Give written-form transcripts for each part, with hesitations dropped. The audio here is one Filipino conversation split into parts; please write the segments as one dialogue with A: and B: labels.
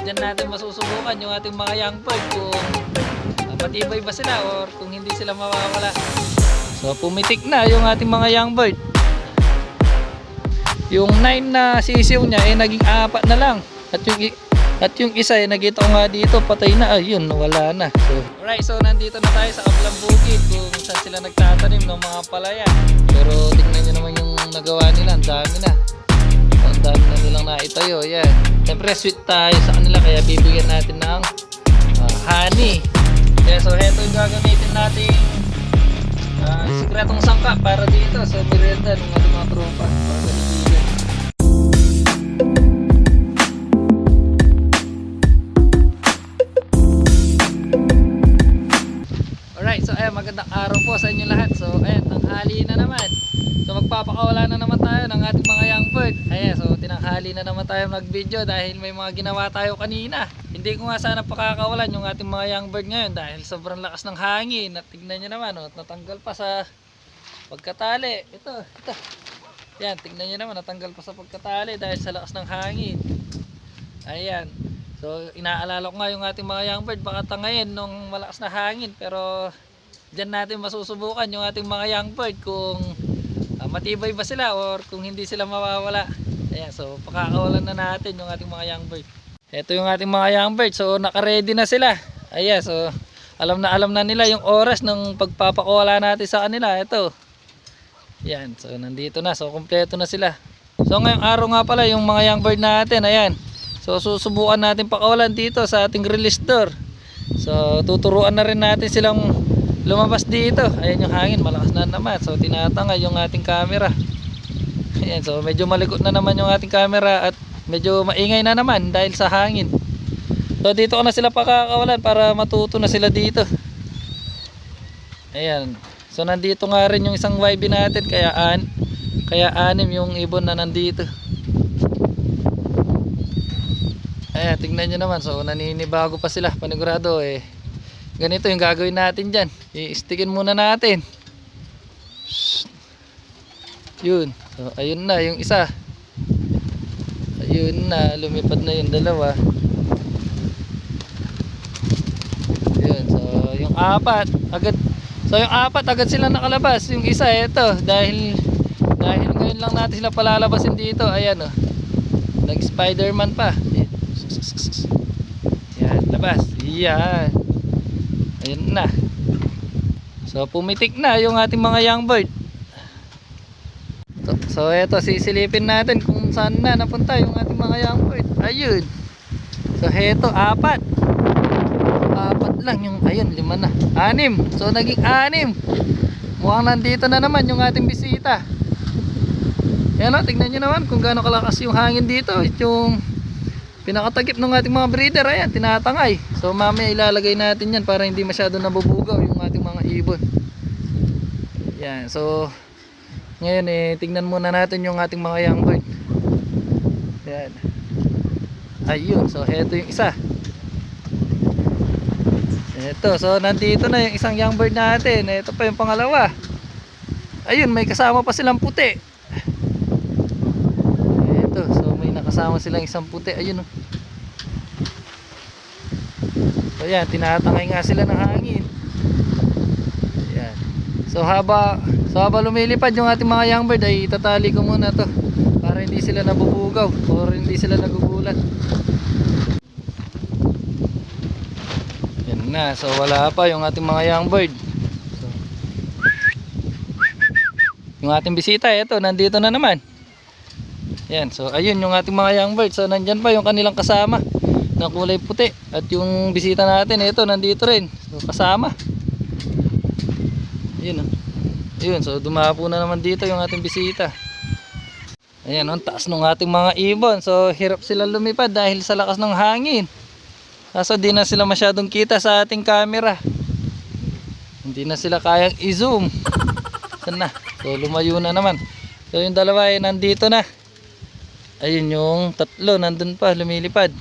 A: Diyan natin masusubukan yung ating mga young bird kung matibay ba sila or kung hindi sila mawawala. So pumitik na yung ating mga young bird. Yung 9 na sisiw niya ay naging 4 na lang. At yung isa ay nakita ko nga dito patay na. Ayun, wala na. So, alright, so nandito na tayo sa kabilang bukid kung saan sila nagtatanim ng mga palaya. Pero tingnan nyo naman yung nagawa nila. Ang dami na. Ang dami na nilang naitayo. Yan. Siyempre sweet tayo sa kanila kaya bibigyan natin ng honey. Yeah, so heto yung gagamitin natin sikretong sangka para dito. So merienda ng ating mga tropa. Para sa bibigyan. Alright, so ayan, magandang araw po sa inyo lahat. So ayan, tanghali na naman. So magpapakawala na naman tayo ng ating mga young bird. Ayan, so tinanghali na naman tayo nag-video dahil may mga ginawa tayo kanina. Hindi ko nga sana pakakawalan yung ating mga young bird ngayon dahil sobrang lakas ng hangin. At tignan nyo naman, natanggal pa sa pagkatali. Ito. Yan, tignan nyo naman, natanggal pa sa pagkatali dahil sa lakas ng hangin. Ayan. So inaalala ko nga yung ating mga young bird baka tangayin nung malakas na hangin, pero dyan natin masusubukan yung ating mga young bird kung matibay ba sila or kung hindi sila mawawala. Ayan, so pakakawalan na natin yung ating mga young bird. Ito yung ating mga young bird, so naka-ready na sila. Ayan, so alam na nila yung oras ng pagpapakawala natin sa kanila. Ito. Ayan, so nandito na, so kompleto na sila. So ngayong araw nga pala yung mga young bird natin, ayan. So susubukan natin pakawalan dito sa ating release door. So tuturuan na rin natin silang lumabas dito. Ayan yung hangin, malakas na naman. So tinatangay yung ating camera. Ayan, so medyo malikot na naman yung ating camera at medyo maingay na naman dahil sa hangin. So dito ko na sila pakakawalan para matuto na sila dito. Ayan. So nandito nga rin yung isang YB natin kaya anim yung ibon na nandito. Ayan, tingnan nyo naman. So naninibago pa sila, panigurado eh. Ganito yung gagawin natin dyan. I-stickin muna natin. Yun. So ayun na yung isa. Ayun na, lumipad na yung dalawa. Yun. So yung apat agad sila nakalabas. Yung isa ito dahil ngayon lang natin sila palalabasin dito. Ayan oh. Nag Spider-Man pa. Yan, labas. Yan. Ayun na. So pumitik na yung ating mga young bird. So eto, sisilipin natin kung saan na napunta yung ating mga young bird. Ayun. So eto, 4 lang yung, ayun, 5 na, 6. So naging 6. Mukhang nandito na naman yung ating bisita. Yan o, tignan nyo naman kung gaano kalakas yung hangin dito. Yung pinakatagip ng ating mga breeder, ayan, tinatangay. So mamaya ilalagay natin yan para hindi masyado nabubugaw yung ating mga ibon. Yan, so ngayon tingnan muna natin yung ating mga young bird. Yan. Ayun, so heto yung isa. Eto, so nandito na yung isang young bird natin. Ito pa yung pangalawa. Ayun, may kasama pa silang puti. Eto, so may nakasama silang isang puti. Ayun oh. So yan, tinatangay nga sila ng hangin. Yan. So haba lumilipad yung ating mga young bird ay itatali ko muna to para hindi sila nabubugaw o hindi sila nagugulat. Yan na, so wala pa yung ating mga young bird. So, yung ating bisita, eto, nandito na naman. Yan, so ayun yung ating mga young bird. So nandyan pa yung kanilang kasama na kulay puti. At yung bisita natin, eto, nandito rin. So kasama. Yun o. Yun, so dumapo na naman dito yung ating bisita. Ayan, ang taas ng ating mga ibon. So hirap sila lumipad dahil sa lakas ng hangin. Kaso di na sila masyadong kita sa ating camera. Hindi na sila kayang i-zoom. Saan na? So lumayo na naman. So yung dalawa ay nandito na. Ayun yung tatlo, nandun pa, lumilipad.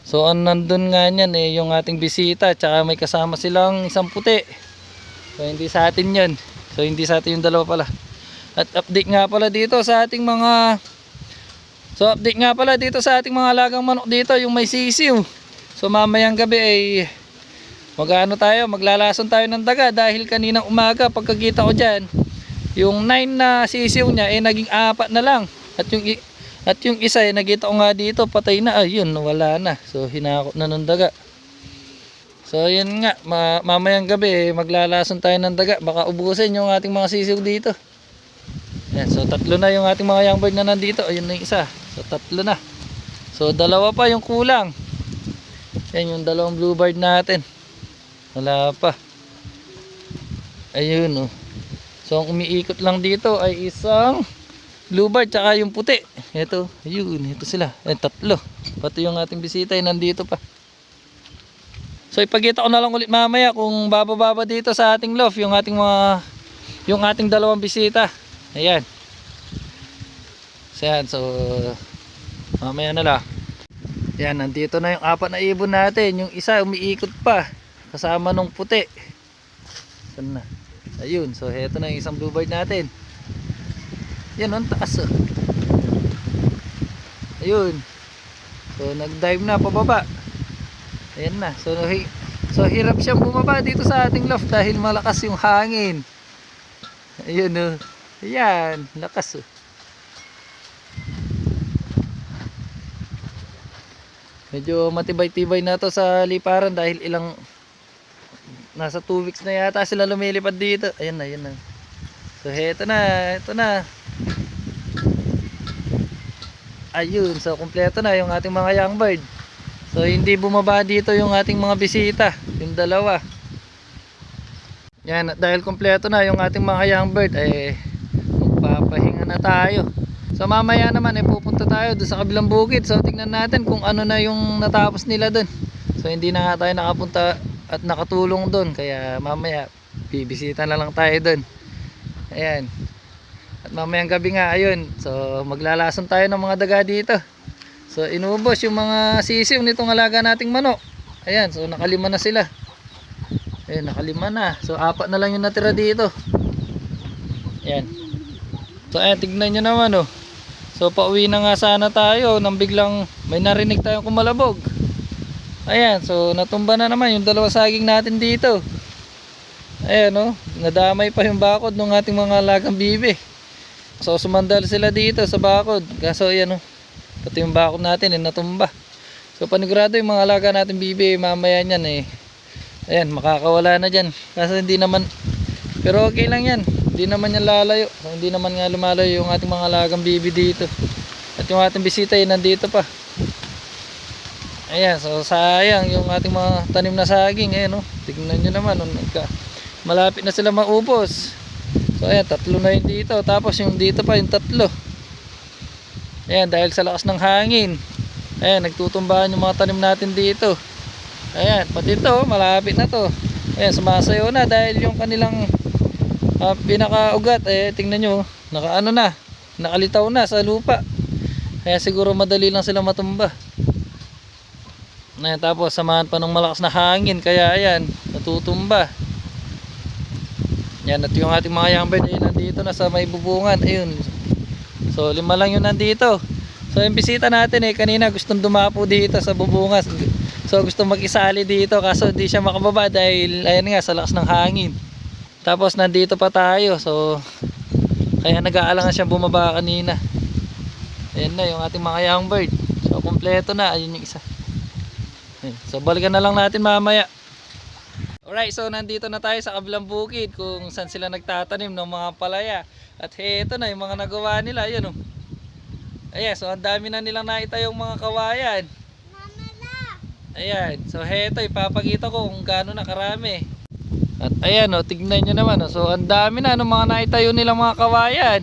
A: So ang nandun nga niyan yung ating bisita. Tsaka may kasama silang isang puti. So hindi sa atin yun. So hindi sa atin yung dalawa pala. At update nga pala dito sa ating mga alagang manok dito, yung may sisiw. So mamayang gabi ay maglalason tayo ng daga dahil kaninang umaga pagkakita ko dyan, yung 9 na sisiw niya ay naging 4 na lang. At yung isa ay nakita ko nga dito patay na, ayun wala na. So hinakot na ng daga. So yun nga, mamayang gabi maglalason tayo ng daga, baka ubusin yung ating mga sisiw dito. Yan, so 3 na yung ating mga young bird na nandito, ayun na yung isa. So 3 na. So 2 pa yung kulang. Yan yung 2 bluebird natin. Wala pa. Ayun oh. So ang umiikot lang dito ay isang bluebird tsaka yung puti. Ito, ayun, ito sila. Ayan, 3. Pati yung ating bisita ay nandito pa. So ipakita ko na lang ulit mamaya kung bababa dito sa ating loft yung ating 2 bisita. Ayan. So yan, so mamaya na lang. Yan, nandito na yung 4 na ibon natin. Yung isa umiikot pa kasama nung puti. Saan na? Ayun, so heto na yung isang bluebird natin. Yan, ang taas oh. Ayun. So nag-dive na pababa. Ayan na. So hirap siyang bumaba dito sa ating loft dahil malakas yung hangin. Ayun oh. Ayan, lakas oh. Medyo matibay-tibay na to sa liparan dahil nasa 2 weeks na yata sila lumilipad dito. Ayan na, ayan na. So ito na. Ayun, so kumpleto na yung ating mga young bird. So hindi bumaba dito yung ating mga bisita, yung 2. Yan, dahil kumpleto na yung ating mga young bird, magpapahinga na tayo. So mamaya naman pupunta tayo doon sa kabilang bukid. So tingnan natin kung ano na yung natapos nila doon. So hindi na nga tayo nakapunta at nakatulong doon, kaya mamaya bibisita na lang tayo doon. Ayan. At mamayang gabi nga, ayun, so maglalason tayo ng mga daga dito. So inubos yung mga sisiw nitong alaga nating manok. Ayan, so nakalima na sila. Ayan, nakalima na. So 4 na lang yung natira dito. Ayan. So ayan, tignan nyo naman oh. So pauwi na nga sana tayo nang biglang may narinig tayong kumalabog. Ayan, so natumba na naman yung 2 saging natin dito. Ayan oh, nadamay pa yung bakod ng ating mga alagang bibi. So sumandal sila dito sa bakod. Kaso ayan oh, pati yung bakod natin natumba. So panigurado yung mga alaga natin bibi mamaya niyan ayan, makakawala na dyan. Kaso hindi naman, pero okay lang yan, hindi naman yan lalayo. So, hindi naman nga lumalayo yung ating mga alagang bibi dito. At yung ating bisita nandito pa. Ayan, so sayang yung ating mga tanim na saging. Ayan oh, tignan nyo naman malapit na sila maubos. So ayan, 3 na yun dito. Tapos yung dito pa yung 3. Ayan, dahil sa lakas ng hangin, ayan, nagtutumbahan yung mga tanim natin dito. Ayan, pati ito malapit na to. Ayan, sumasayo na dahil yung kanilang pinakaugat tingnan nyo, nakalitaw na sa lupa. Kaya siguro madali lang sila matumba. Ayan, tapos samahan pa ng malakas na hangin, kaya ayan, natutumba. Yan, at yung ating mga young bird nandito na sa may bubungan. Ayun, so 5 lang yun nandito. So yung bisita natin kanina gustong dumapo dito sa bubungan. So gusto mag-isali dito kaso di siya makababa dahil ayan nga sa lakas ng hangin. Tapos nandito pa tayo, so kaya nag-aalangan siya bumaba kanina. Ayan na yung ating mga young bird. So kumpleto na, ayun yung isa. So balikan na lang natin mamaya. Alright, so nandito na tayo sa kabilang bukid kung saan sila nagtatanim ng mga palaya. At heto na yung mga nagawa nila, ayun oh. Ayan, so ang dami na nilang naitayong mga kawayan. Ayan, so heto ipapakita ko kung gaano na karami. At ayan oh, tignan nyo naman oh. So ang dami na ng mga naitayo nilang mga kawayan.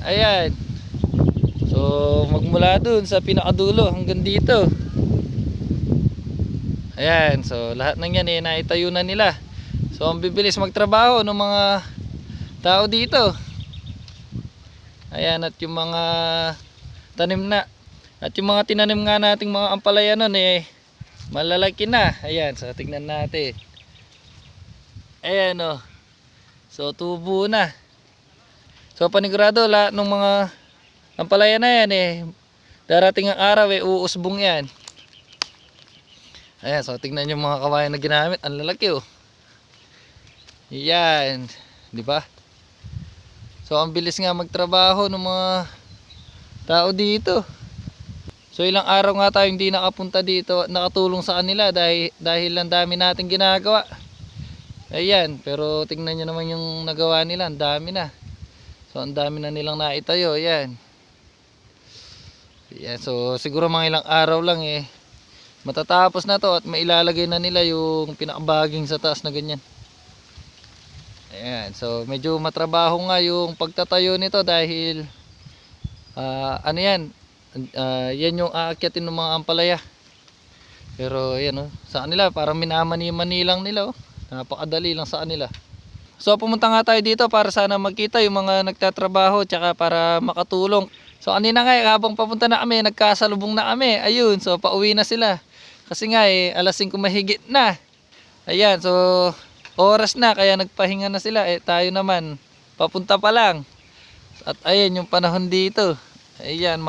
A: Ayan. So magmula dun sa pinakadulo hanggang dito. Ayan, so lahat ng yan naitayo na nila. So ang bibilis magtrabaho ng mga tao dito. Ayan, at yung mga tanim na, at yung mga tinanim nga nating mga ampalaya nun malalaki na. Ayan, so tignan natin. Ayan oh. So tubo na. So panigurado lahat ng mga ampalaya na yan darating ang araw uusbong yan. Ayan, so tingnan yung mga kawayan na ginamit. Ang lalaki oh. Yan, di ba? So ang bilis nga magtrabaho ng mga tao dito. So ilang araw nga tayo hindi nakapunta dito, nakatulong sa kanila dahil ang dami nating ginagawa. Ayan, pero tingnan nyo naman yung nagawa nila, ang dami na. So ang dami na nilang naitayo, ayan. Ayan, so siguro mga ilang araw lang matatapos na to at mailalagay na nila yung pinakabaging sa taas na ganyan. Ayan, so medyo matrabaho nga yung pagtatayo nito dahil ano yan, yan yung aakyatin ng mga ampalaya. Pero ayan sa kanila parang minamani-mani lang nila napakadali lang sa kanila. So pumunta nga tayo dito para sana magkita yung mga nagtatrabaho tsaka para makatulong. So kanina nga habang papunta na kami, nagkasalubong na kami. Ayun, so pauwi na sila. Kasi nga alas 5 mahigit na. Ayan, so oras na kaya nagpahinga na sila. Tayo naman papunta pa lang. At ayan yung panahon dito. Ayan,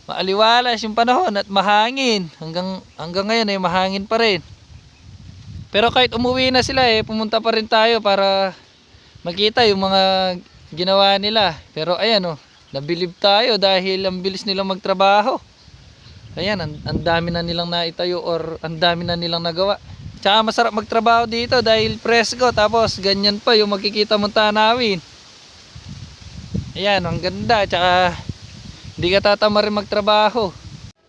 A: maaliwalas yung panahon at mahangin. Hanggang ngayon mahangin pa rin. Pero kahit umuwi na sila pumunta pa rin tayo para makita yung mga ginawa nila. Pero ayan nabilib tayo dahil ang bilis nilang magtrabaho. Ayan, ang dami na nilang naitayo or ang dami na nilang nagawa. Tsaka masarap magtrabaho dito dahil presko, tapos ganyan pa yung makikita mong tanawin. Ayan, ang ganda. Tsaka hindi ka tatama rin magtrabaho.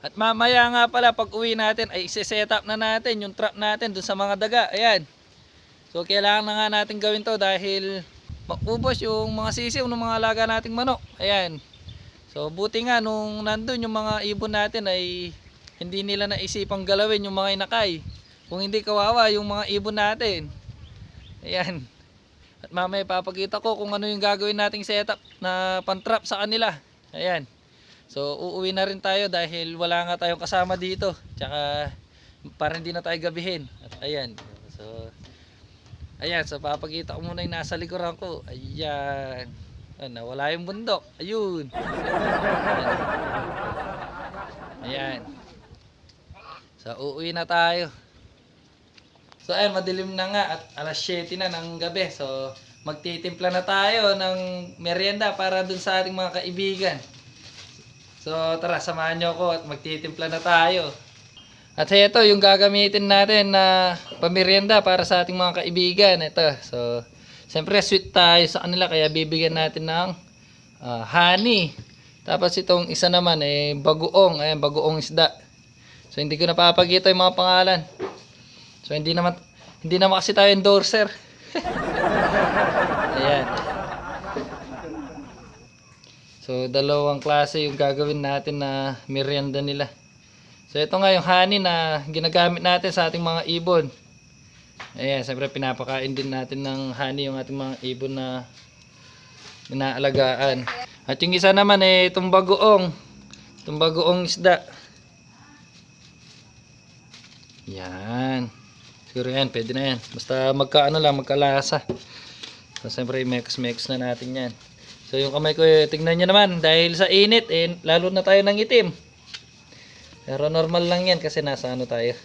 A: At mamaya nga pala pag uwi natin ay isi-set up na natin yung trap natin dun sa mga daga. Ayan. So kailangan na nga natin gawin to dahil maubos yung mga sisiw ng mga alaga nating manok. Ayan. So buti nga nung nandun yung mga ibon natin ay hindi nila naisipang galawin yung mga inakay. Kung hindi kawawa yung mga ibon natin. Ayan. At mamaya papakita ko kung ano yung gagawin nating setup na pantrap sa kanila. Ayan. So uuwi na rin tayo dahil wala nga tayong kasama dito. Tsaka para hindi na tayo gabihin. At ayan. So papakita ko muna yung nasa likuran ko. Ayan. Nawala yung bundok. Ayun. Ayan. So uuwi na tayo. So ayan, madilim na nga at alas 7 na ng gabi. So magtitimpla na tayo ng merienda para dun sa ating mga kaibigan. So tara, samahan nyo ako at magtitimpla na tayo. At ito yung gagamitin natin na pamerienda para sa ating mga kaibigan. Ito. So siyempre sweet tayo sa kanila kaya bibigyan natin ng honey. Tapos itong isa naman bagoong. Ayan, bagoong isda. So hindi ko napapakita yung mga pangalan. So hindi naman kasi tayo endorser. Ayan. So dalawang klase yung gagawin natin na merienda nila. So ito nga yung honey na ginagamit natin sa ating mga ibon. Ayan, siyempre pinapakain din natin ng honey yung ating mga ibon na inaalagaan. At yung isa naman itong bagoong. Itong bagoong isda. Yan. Siguro yan, pwede na yan. Basta magkalasa. So siyempre mix na natin yan. So yung kamay ko tingnan nyo naman. Dahil sa init lalo na tayo ng itim. Pero normal lang yan kasi nasa tayo.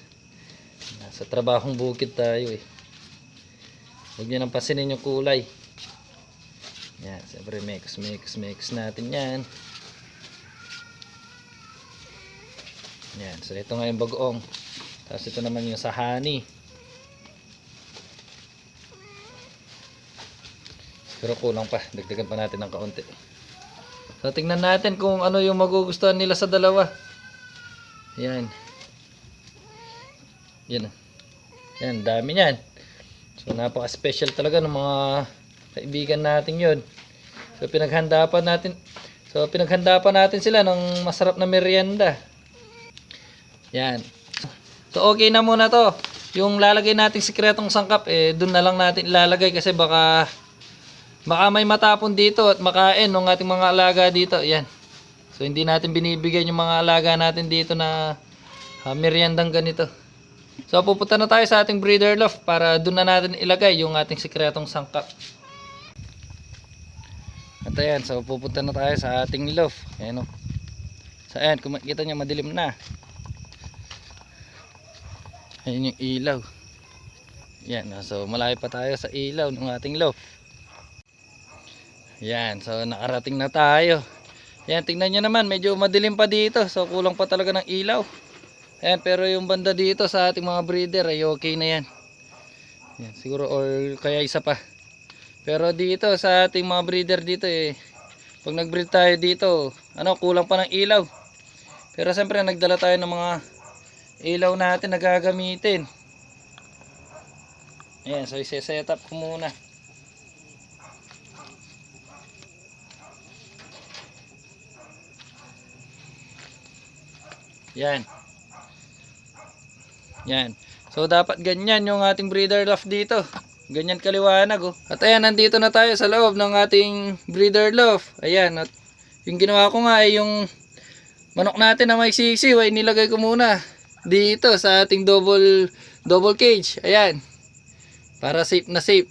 A: Nasa trabahong bukid tayo Huwag nyo nang pasinin yung kulay. Yan, siyempre mix natin yan. Yan, so ito nga yung bagoong. Tapos ito naman yung sa honey. Pero kulang pa, dagdagan pa natin ng kaunti. So tingnan natin kung ano yung magugustuhan nila sa dalawa. Yan. Yan, dami niyan. So napaka-special talaga ng mga kaibigan natin 'yon. So pinaghanda pa natin sila ng masarap na merienda. Yan. So okay na muna to. Yung lalagay nating sikretong sangkap doon na lang natin ilalagay kasi baka may matapon dito at makain ng ating mga alaga dito. Yan. So hindi natin binibigyan yung mga alaga natin dito na meriendang ganito. So pupunta na tayo sa ating breeder loft para doon na natin ilagay yung ating sikretong sangkap. At ayan, so pupunta na tayo sa ating loft. Ayan So ayan, kung makikita nyo madilim na. Ayun yung ilaw. Yan, so malayo pa tayo sa ilaw ng ating loaf. Yan, so nakarating na tayo. Yan, tingnan nyo naman, medyo madilim pa dito. So kulang pa talaga ng ilaw. Ayan, pero yung banda dito sa ating mga breeder ay okay na yan. Yan, siguro or kaya isa pa. Pero dito sa ating mga breeder dito pag nag-breed tayo dito, kulang pa ng ilaw. Pero siyempre nagdala tayo ng mga ilaw natin na gagamitin. Ayan, so i-set up ko muna. Yan. Yan. So dapat ganyan yung ating breeder loft dito. Ganyan kaliwanag oh. At ayan, nandito na tayo sa loob ng ating breeder loft. Ayan, at yung ginawa ko nga ay yung manok natin na may sisiw ay nilagay ko muna dito sa ating double cage. Ayan. Para safe na safe.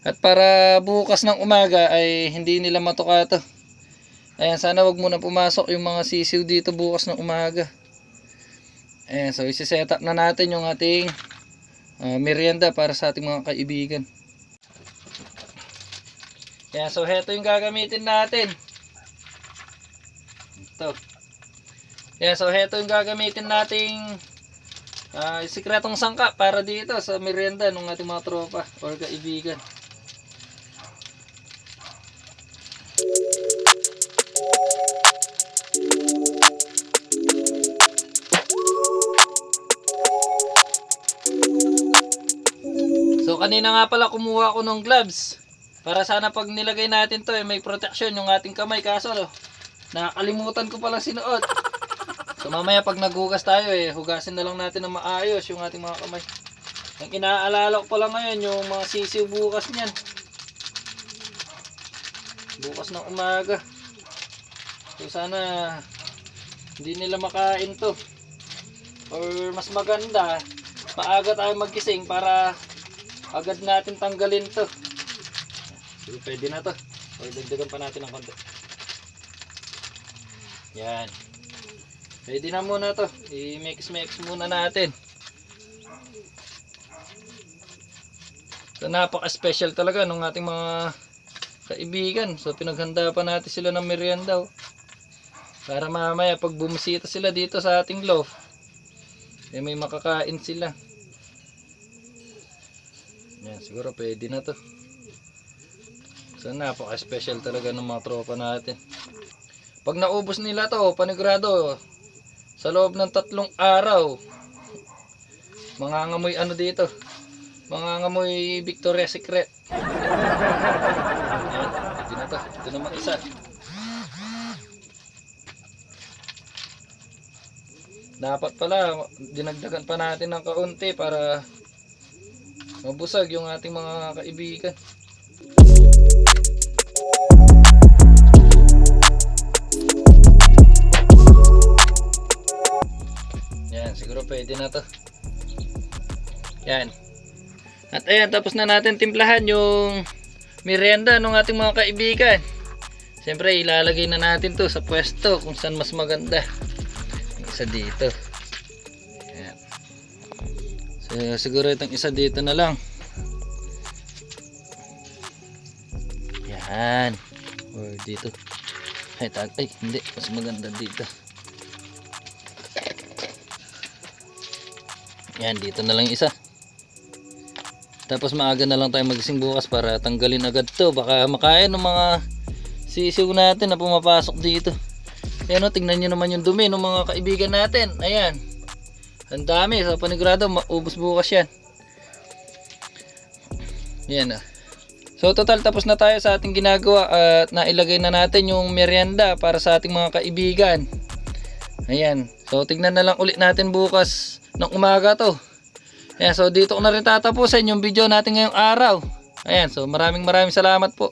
A: At para bukas ng umaga ay hindi nila matuka to. Ayan, sana wag muna pumasok yung mga sisiw dito bukas ng umaga. Ayan, so isi-set up na natin yung ating merienda para sa ating mga kaibigan. Ayan, so heto yung gagamitin natin. Ito. Ayan, so heto yung gagamitin nating sikretong sangka para dito sa merienda ng ating mga tropa or kaibigan. So kanina nga pala kumuha ako ng gloves para sana pag nilagay natin to may protection yung ating kamay, kaso nakakalimutan ko pala sinuot. So mamaya pag naghugas tayo hugasin na lang natin ng maayos yung ating mga kamay. Ang inaalala ko pala ngayon yung mga sisiw bukas niyan. Bukas ng umaga. So sana hindi nila makain to. Or mas maganda, maaga tayo magkising para agad natin tanggalin to. So pwede na to. O dagdagan pa natin ng konti. Yan. Pwede na muna to. I-mix muna natin. So napaka-special talaga ng ating mga kaibigan. So pinaghanda pa natin sila ng merienda. Para mamaya pag bumisita sila dito sa ating loft, may makakain sila. Yan, siguro pwede na to. So napaka-special talaga ng mga tropa natin. Pag naubos nila to, panigurado, sa loob ng 3 araw, mangangamoy dito, mangangamoy Victoria's Secret. Ayan, pwede na to. Ito naman isa. Dapat pala dinagdagan pa natin ng kaunti para mabusag yung ating mga kaibigan. Yan, siguro pwede na to. Yan. At ayan, tapos na natin timplahan yung merienda ng ating mga kaibigan. Siyempre ilalagay na natin to sa pwesto kung saan mas maganda. Isa dito. Ayan. So siguro itong isa dito na lang. Yan. Or dito. Ay hindi, mas maganda dito. Yan, dito na lang isa. Tapos maaga na lang tayo magising bukas para tanggalin agad to. Baka makain ng mga sisiw natin na pumapasok dito. Ayan o, tingnan nyo naman yung dumi ng mga kaibigan natin. Ayan. Ang dami. So panigurado, maubos bukas yan. Ayan o. So total, tapos na tayo sa ating ginagawa at nailagay na natin yung merienda para sa ating mga kaibigan. Ayan. So tingnan na lang ulit natin bukas ng umaga to. Ayan, so dito ko na rin tatapusin yung video natin ngayong araw. Ayan, so maraming salamat po.